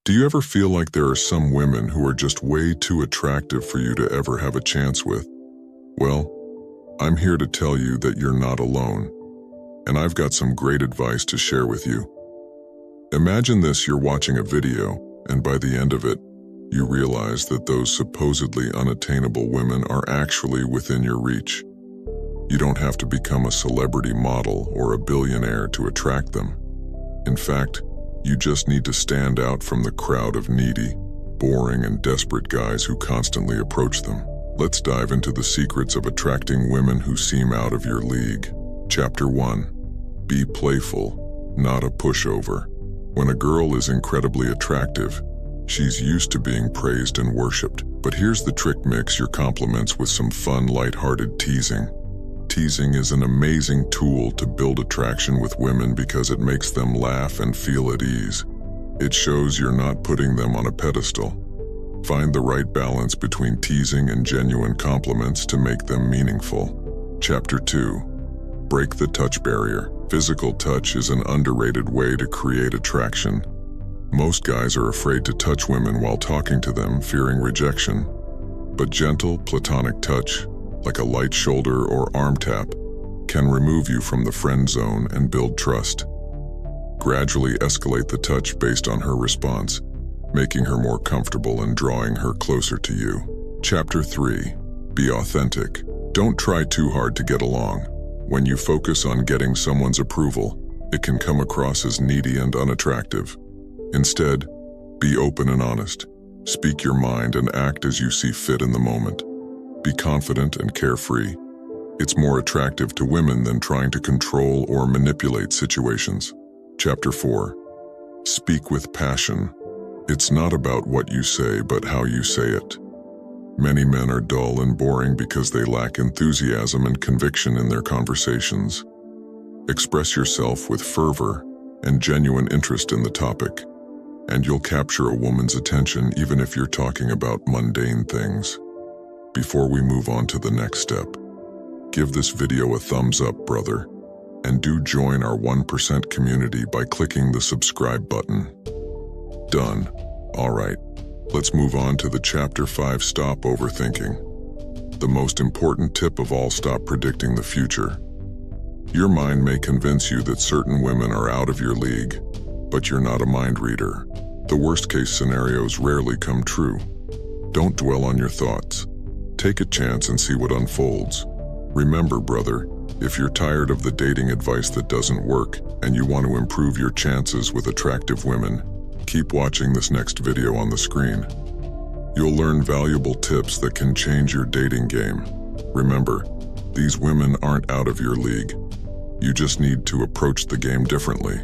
Do you ever feel like there are some women who are just way too attractive for you to ever have a chance with? Well, I'm here to tell you that you're not alone, and I've got some great advice to share with you. Imagine this: you're watching a video, and by the end of it, you realize that those supposedly unattainable women are actually within your reach. You don't have to become a celebrity model or a billionaire to attract them. In fact, you just need to stand out from the crowd of needy, boring, and desperate guys who constantly approach them. Let's dive into the secrets of attracting women who seem out of your league. Chapter 1. Be playful, not a pushover. When a girl is incredibly attractive, she's used to being praised and worshipped. But here's the trick: mix your compliments with some fun, lighthearted teasing. Teasing is an amazing tool to build attraction with women because it makes them laugh and feel at ease. It shows you're not putting them on a pedestal. Find the right balance between teasing and genuine compliments to make them meaningful. Chapter 2. Break the touch barrier. Physical touch is an underrated way to create attraction. Most guys are afraid to touch women while talking to them, fearing rejection. But gentle, platonic touch, like a light shoulder or arm tap, can remove you from the friend zone and build trust. Gradually escalate the touch based on her response, making her more comfortable and drawing her closer to you. Chapter 3. Be authentic. Don't try too hard to get along. When you focus on getting someone's approval, it can come across as needy and unattractive. Instead, be open and honest. Speak your mind and act as you see fit in the moment. Be confident and carefree. It's more attractive to women than trying to control or manipulate situations. Chapter 4. Speak with passion. It's not about what you say, but how you say it. Many men are dull and boring because they lack enthusiasm and conviction in their conversations. Express yourself with fervor and genuine interest in the topic, and you'll capture a woman's attention even if you're talking about mundane things. Before we move on to the next step, give this video a thumbs up, brother, and do join our 1% community by clicking the subscribe button. Done. Alright, let's move on to the Chapter 5. Stop overthinking. The most important tip of all: stop predicting the future. Your mind may convince you that certain women are out of your league, but you're not a mind reader. The worst-case scenarios rarely come true. Don't dwell on your thoughts. Take a chance and see what unfolds. Remember, brother, if you're tired of the dating advice that doesn't work and you want to improve your chances with attractive women, keep watching this next video on the screen. You'll learn valuable tips that can change your dating game. Remember, these women aren't out of your league. You just need to approach the game differently.